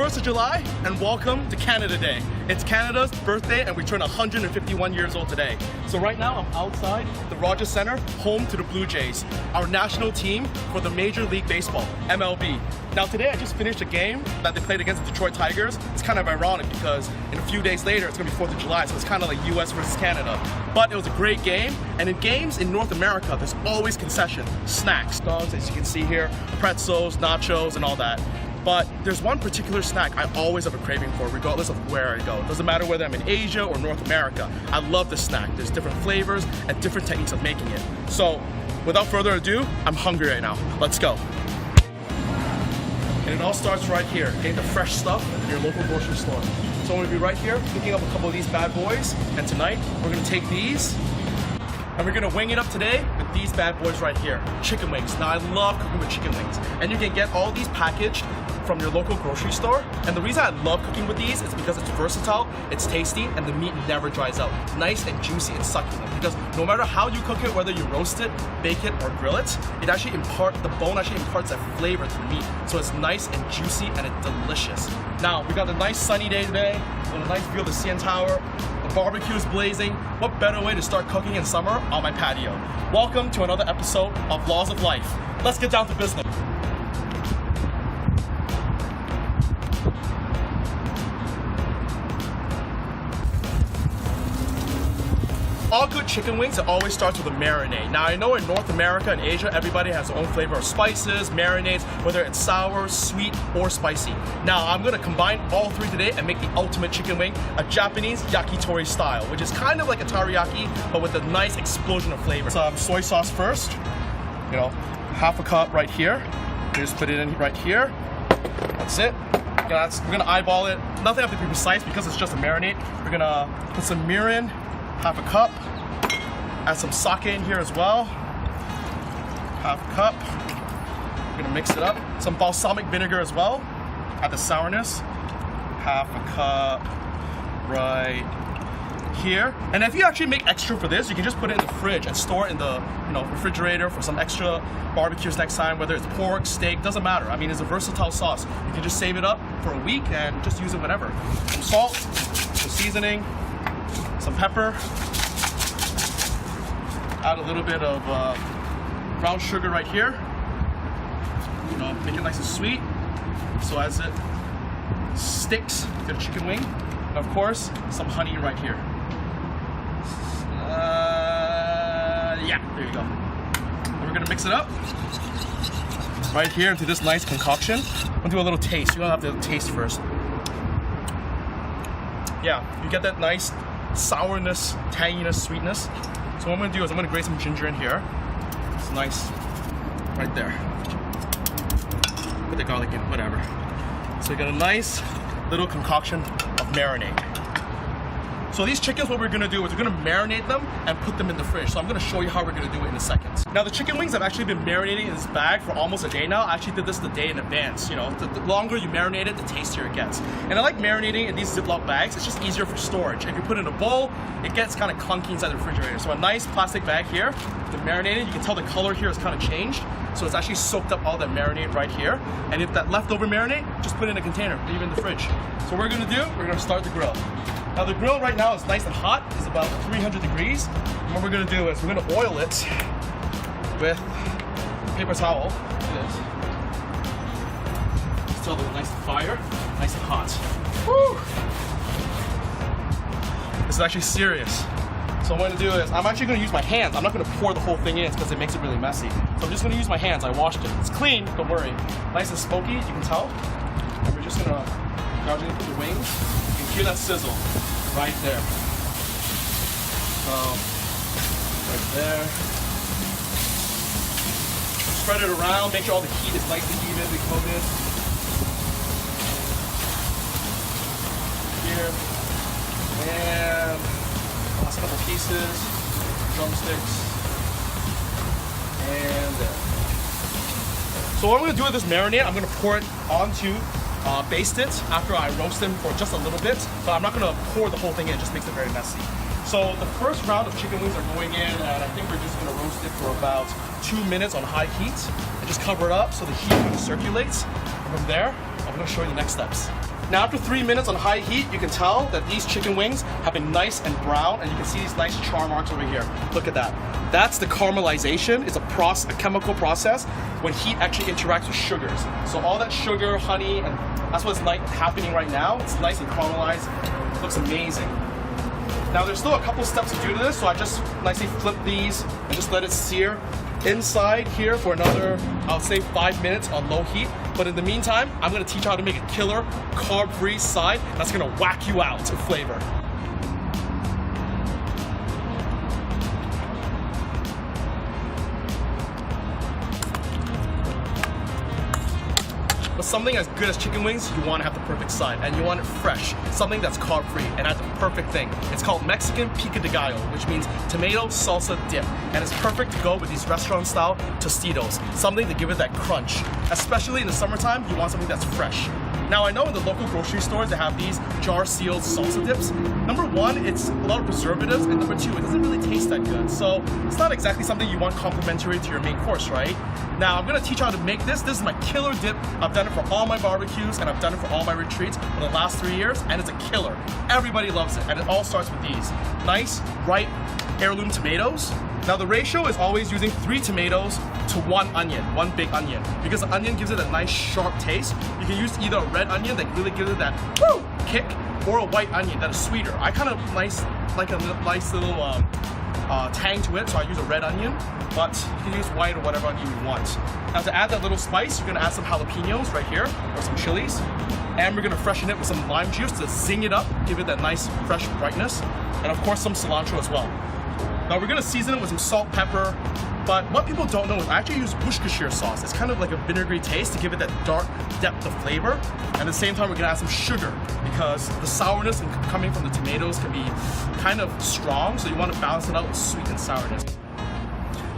1st of July and welcome to Canada Day. It's Canada's birthday and we turn 151 years old today. So right now I'm outside the Rogers Centre, home to the Blue Jays, our national team for the Major League Baseball, MLB. Now today I just finished a game that they played against the Detroit Tigers. It's kind of ironic because in a few days later it's going to be 4th of July, so it's kind of like US versus Canada. But it was a great game, and in games in North America there's always concession, snacks, dogs, as you can see here, pretzels, nachos, and all that. But there's one particular snack I always have a craving for regardless of where I go. It doesn't matter whether I'm in Asia or North America. I love this snack. There's different flavors and different techniques of making it. So without further ado, I'm hungry right now. Let's go. And it all starts right here, getting the fresh stuff in your local grocery store. So I'm gonna be right here picking up a couple of these bad boys, and tonight we're gonna take these and we're gonna wing it up today with these bad boys right here, chicken wings. Now I love cooking with chicken wings, and you can get all these packaged from your local grocery store. And the reason I love cooking with these is because it's versatile, it's tasty, and the meat never dries out. Nice and juicy and succulent, because no matter how you cook it, whether you roast it, bake it, or grill it, the bone actually imparts that flavor to the meat. So it's nice and juicy and it's delicious. Now, we got a nice sunny day today, with a nice view of the CN Tower. The barbecue is blazing. What better way to start cooking in summer on my patio? Welcome to another episode of Laws of Life. Let's get down to business. All good chicken wings, it always starts with a marinade. Now I know in North America and Asia, everybody has their own flavor of spices, marinades, whether it's sour, sweet, or spicy. Now I'm gonna combine all three today and make the ultimate chicken wing, a Japanese yakitori style, which is kind of like a teriyaki, but with a nice explosion of flavor. Some soy sauce first, half a cup right here. Just put it in right here. That's it. We're gonna eyeball it. Nothing have to be precise because it's just a marinade. We're gonna put some Marin, half a cup. Add some sake in here as well. Half a cup. We're gonna mix it up. Some balsamic vinegar as well. Add the sourness. Half a cup right here. And if you actually make extra for this, you can just put it in the fridge and store it in the refrigerator for some extra barbecues next time, whether it's pork, steak, doesn't matter. I mean, it's a versatile sauce. You can just save it up for a week and just use it whenever. Some salt, some seasoning, some pepper, add a little bit of brown sugar right here, make it nice and sweet, so as it sticks to the chicken wing. And of course, some honey right here. Yeah, there you go. And we're gonna mix it up right here into this nice concoction. I'm gonna do a little taste. You're gonna have to taste first. Yeah, you get that nice sourness, tanginess, sweetness. So what I'm gonna do is I'm gonna grate some ginger in here. It's nice, right there. Put the garlic in, whatever. So we got a nice little concoction of marinade. So these chickens, what we're gonna do is we're gonna marinate them and put them in the fridge. So I'm gonna show you how we're gonna do it in a second. Now the chicken wings have actually been marinating in this bag for almost a day now. I actually did this the day in advance. The longer you marinate it, the tastier it gets. And I like marinating in these Ziploc bags. It's just easier for storage. If you put it in a bowl, it gets kind of clunky inside the refrigerator. So a nice plastic bag here, to marinate it. You can tell the color here has kind of changed. So it's actually soaked up all that marinade right here. And if that leftover marinade, just put it in a container, leave it in the fridge. So what we're gonna do, we're gonna start the grill. Now the grill right now is nice and hot. It's about 300 degrees. And what we're gonna do is we're gonna oil it with a paper towel. Look at this. Still nice fire, nice and hot. Woo! This is actually serious. So what I'm gonna do is, I'm actually gonna use my hands. I'm not gonna pour the whole thing in because it makes it really messy. So I'm just gonna use my hands. I washed it. It's clean, don't worry. Nice and smoky, you can tell. And we're just gonna gradually put the wings. You can hear that sizzle right there. So, right there. Spread it around, make sure all the heat is nice and evenly coated. Here. And last couple pieces, drumsticks, and there. So what I'm gonna do with this marinade, I'm gonna pour it onto, baste it after I roast them for just a little bit, but I'm not gonna pour the whole thing in, it just makes it very messy. So the first round of chicken wings are going in, and I think we're just gonna roast it for about 2 minutes on high heat, and just cover it up so the heat kind of circulates. And from there, I'm gonna show you the next steps. Now after 3 minutes on high heat, you can tell that these chicken wings have been nice and brown, and you can see these nice char marks over here. Look at that. That's the caramelization. It's a chemical process when heat actually interacts with sugars. So all that sugar, honey, and that's what's like happening right now. It's nice and caramelized. It looks amazing. Now there's still a couple steps to do to this, so I just nicely flip these and just let it sear inside here for another, I'll say 5 minutes on low heat. But in the meantime, I'm gonna teach you how to make a killer carb-free side that's gonna whack you out to flavor. But something as good as chicken wings, you want to have the perfect side, and you want it fresh, something that's carb-free, and that's the perfect thing. It's called Mexican Pico De Gallo, which means tomato salsa dip, and it's perfect to go with these restaurant-style Tostitos, something to give it that crunch. Especially in the summertime, you want something that's fresh. Now I know in the local grocery stores they have these jar-sealed salsa dips. Number one, it's a lot of preservatives, and number two, it doesn't really taste that good. So it's not exactly something you want complimentary to your main course, right? Now I'm gonna teach you how to make this. This is my killer dip. I've done it for all my barbecues, and I've done it for all my retreats for the last 3 years, and it's a killer. Everybody loves it, and it all starts with these nice, ripe, heirloom tomatoes. Now the ratio is always using 3 tomatoes to 1 onion, 1 big onion, because the onion gives it a nice sharp taste. You can use either a red onion that really gives it that woo kick, or a white onion that is sweeter. I kind of like a nice little tang to it, so I use a red onion, but you can use white or whatever onion you want. Now to add that little spice, you're gonna add some jalapenos right here, or some chilies, and we're gonna freshen it with some lime juice to zing it up, give it that nice fresh brightness, and of course some cilantro as well. Now we're gonna season it with some salt, pepper, but what people don't know is I actually use Worcestershire sauce. It's kind of like a vinegary taste to give it that dark depth of flavor. And at the same time, we're gonna add some sugar because the sourness coming from the tomatoes can be kind of strong, so you wanna balance it out with sweet and sourness.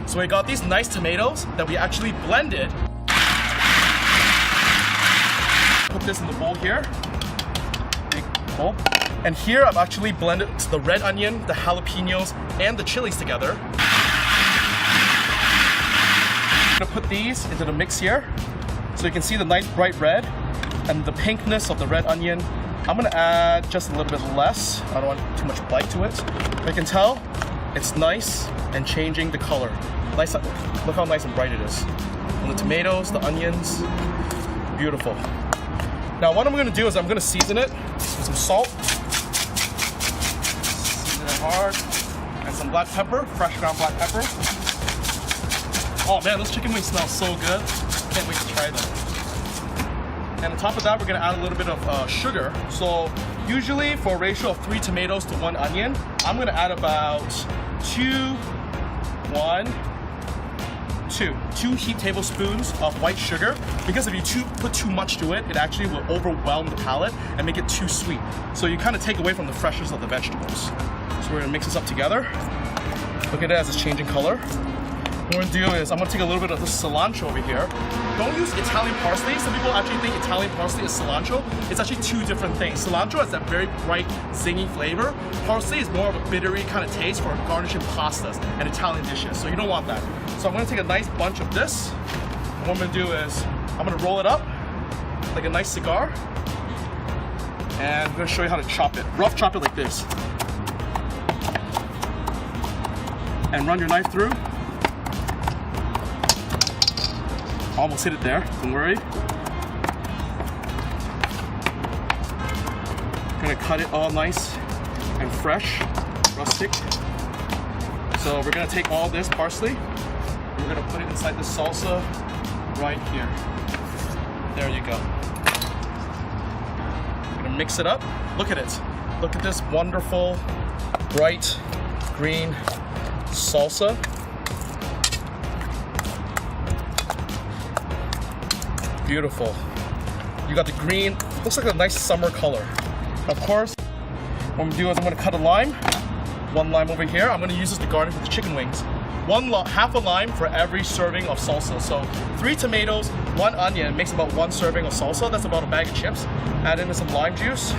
So we got these nice tomatoes that we actually blended. Put this in the bowl here, big bowl. And here I've actually blended the red onion, the jalapenos, and the chilies together. I'm gonna put these into the mix here so you can see the nice bright red and the pinkness of the red onion. I'm gonna add just a little bit less. I don't want too much bite to it. But you can tell it's nice and changing the color. Nice, look how nice and bright it is. And the tomatoes, the onions, beautiful. Now what I'm gonna do is I'm gonna season it with some salt. Hard, and some black pepper, fresh ground black pepper. Oh man, those chicken wings smell so good. Can't wait to try them. And on top of that, we're gonna add a little bit of sugar. So usually for a ratio of 3 tomatoes to 1 onion, I'm gonna add about 2 heaped tablespoons of white sugar, because if you put too much to it, it actually will overwhelm the palate and make it too sweet. So you kind of take away from the freshness of the vegetables. So we're gonna mix this up together. Look at it as it's changing color. What we're gonna do is I'm gonna take a little bit of the cilantro over here. Don't use Italian parsley. Some people actually think Italian parsley is cilantro. It's actually 2 different things. Cilantro has that very bright, zingy flavor. Parsley is more of a bittery kind of taste for garnishing pastas and Italian dishes. So you don't want that. So I'm gonna take a nice bunch of this. And what I'm gonna do is I'm gonna roll it up like a nice cigar. And I'm gonna show you how to chop it. Rough chop it like this. And run your knife through. Almost hit it there, don't worry. Gonna cut it all nice and fresh, rustic. So we're gonna take all this parsley, we're gonna put it inside the salsa right here. There you go. We're gonna mix it up. Look at it. Look at this wonderful, bright, green salsa. Beautiful. You got the green, looks like a nice summer color. Of course, what I'm gonna do is I'm gonna cut a lime. 1 lime over here. I'm gonna use this to garnish with the chicken wings. Half a lime for every serving of salsa. So 3 tomatoes, 1 onion makes about 1 serving of salsa. That's about a bag of chips. Add in some lime juice.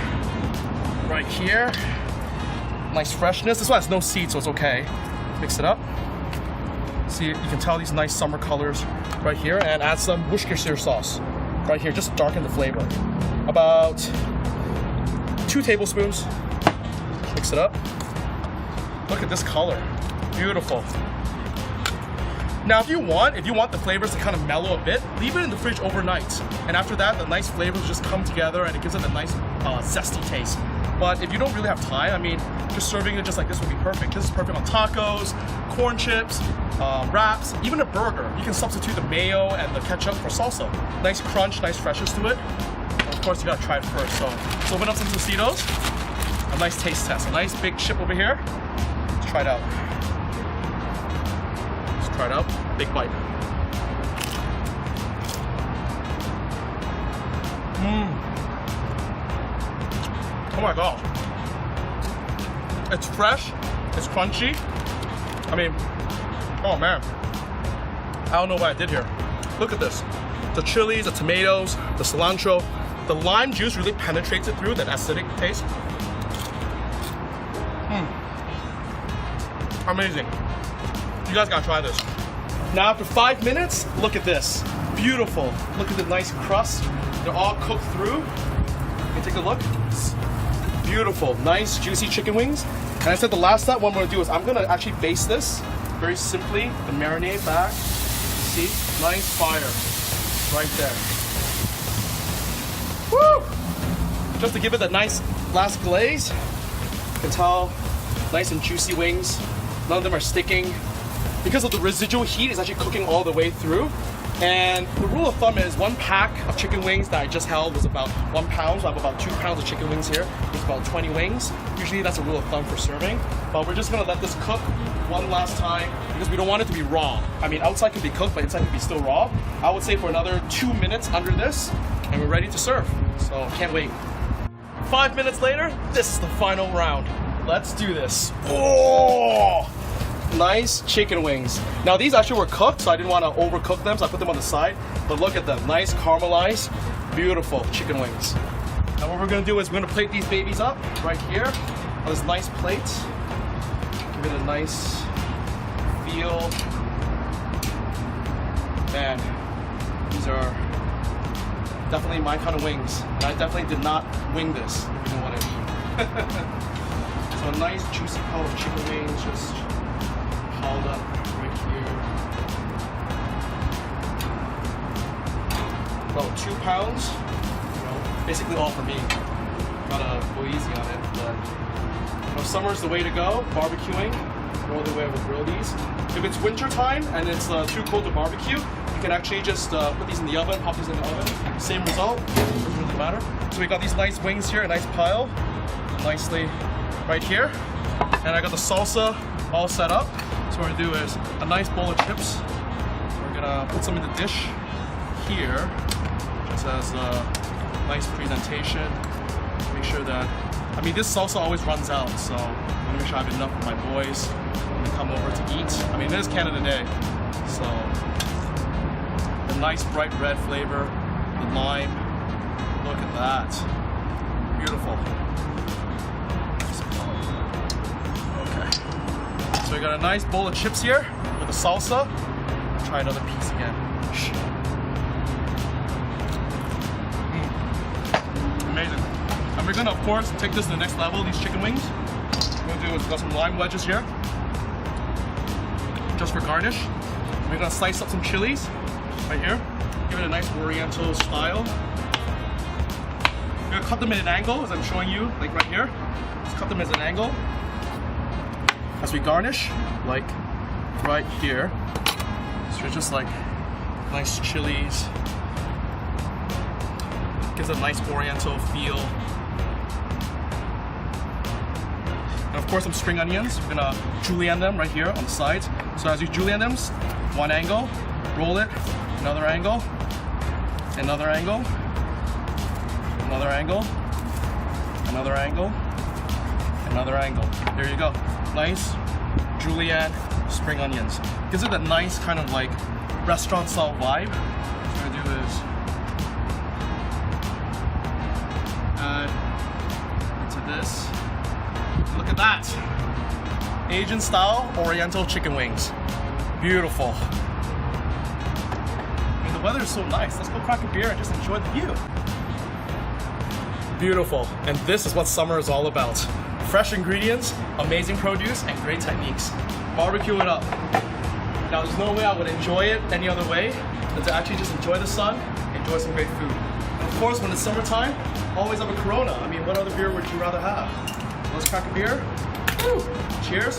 Right here. Nice freshness. This one has no seeds, so it's okay. Mix it up. See, you can tell these nice summer colors right here, and add some Worcestershire sauce right here, just to darken the flavor. About 2 tablespoons. Mix it up. Look at this color. Beautiful. Now if you want the flavors to kind of mellow a bit, leave it in the fridge overnight. And after that, the nice flavors just come together and it gives it a nice zesty taste. But if you don't really have time, I mean, just serving it just like this would be perfect. This is perfect on tacos, corn chips, wraps, even a burger. You can substitute the mayo and the ketchup for salsa. Nice crunch, nice freshness to it. Of course, you gotta try it first. So let's open up some Tostitos. A nice taste test. A nice big chip over here. Let's try it out. Let's try it out. Big bite. Oh my god. It's fresh. It's crunchy. I mean, oh man. I don't know what I did here. Look at this. The chilies, the tomatoes, the cilantro. The lime juice really penetrates it through that acidic taste. Amazing. You guys gotta try this. Now after 5 minutes, look at this. Beautiful. Look at the nice crust. They're all cooked through. You take a look. Beautiful, nice juicy chicken wings. And I said the last step, what I'm gonna do is I'm gonna actually baste this very simply. The marinade back. See, nice fire right there. Woo! Just to give it that nice last glaze. You can tell, nice and juicy wings. None of them are sticking. Because of the residual heat, it's actually cooking all the way through. And the rule of thumb is 1 pack of chicken wings that I just held was about 1 pound. So I have about 2 pounds of chicken wings here. It's about 20 wings. Usually that's a rule of thumb for serving. But we're just gonna let this cook one last time because we don't want it to be raw. I mean, outside can be cooked, but inside can be still raw. I would say for another 2 minutes under this, and we're ready to serve. So can't wait. 5 minutes later, this is the final round. Let's do this. Oh! Nice chicken wings. Now these actually were cooked, so I didn't want to overcook them, so I put them on the side. But look at them, nice caramelized, beautiful chicken wings. Now what we're gonna do is we're gonna plate these babies up right here on this nice plate. Give it a nice feel. Man, these are definitely my kind of wings. And I definitely did not wing this, if you know what I mean. So a nice juicy pile of chicken wings, just piled up right here. About 2 pounds. You know, basically all for me. Gotta go easy on it, but you know, summer's the way to go. Barbecuing, no other way I would grill these. If it's winter time and it's too cold to barbecue, you can actually just put these in the oven, pop these in the oven. Same result, doesn't really matter. So we got these nice wings here, a nice pile, nicely right here. And I got the salsa all set up. So what we're gonna do is a nice bowl of chips. We're gonna put some in the dish here, just as a nice presentation. Make sure that, I mean, this salsa always runs out, so I wanna make sure I have enough for my boys when they come over to eat. I mean, it is Canada Day, so the nice bright red flavor, the lime. Look at that, beautiful. Okay, so we got a nice bowl of chips here with the salsa. Try another piece again. Amazing. And we're gonna, of course, take this to the next level, these chicken wings. What we're gonna do is we've got some lime wedges here, just for garnish. We're gonna slice up some chilies right here. Give it a nice oriental style. We're gonna cut them at an angle, as I'm showing you, like right here. Just cut them as an angle. As we garnish, like right here. So just like nice chilies. Gives a nice oriental feel. And of course some spring onions. We're gonna julienne them right here on the sides. So as you julienne them, one angle, roll it, another angle, another angle, another angle, another angle, another angle. There you go. Nice julienne spring onions. Gives it that nice kind of like restaurant style vibe. What we're gonna do is add into this. Look at that. Asian style oriental chicken wings. Beautiful. I mean, the weather is so nice. Let's go crack a beer and just enjoy the view. Beautiful. And this is what summer is all about. Fresh ingredients, amazing produce, and great techniques. Barbecue it up. Now there's no way I would enjoy it any other way than to actually just enjoy the sun, enjoy some great food. And of course, when it's summertime, always have a Corona. I mean, what other beer would you rather have? Let's crack a beer. Woo. Cheers.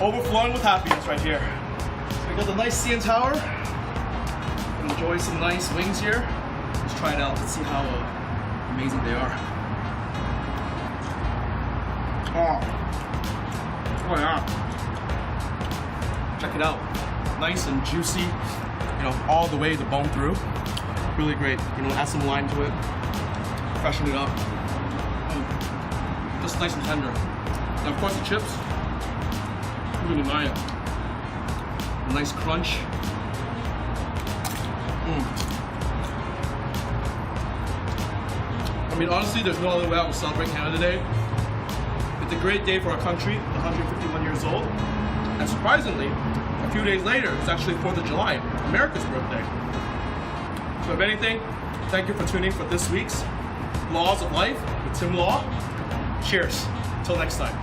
Overflowing with happiness right here. So we got the nice CN Tower. Enjoy some nice wings here. Let's try it out. Let's see how amazing they are. Oh yeah. Check it out. Nice and juicy. You know, all the way the bone through. Really great. You know, add some lime to it. Freshen it up. Just nice and tender. And of course the chips. Really nice. A nice crunch. I mean, honestly, there's no other way I would celebrate Canada Day. It's a great day for our country, 151 years old. And surprisingly, a few days later, it's actually 4th of July, America's birthday. So if anything, thank you for tuning in for this week's Laws of Life with Tim Law. Cheers. Until next time.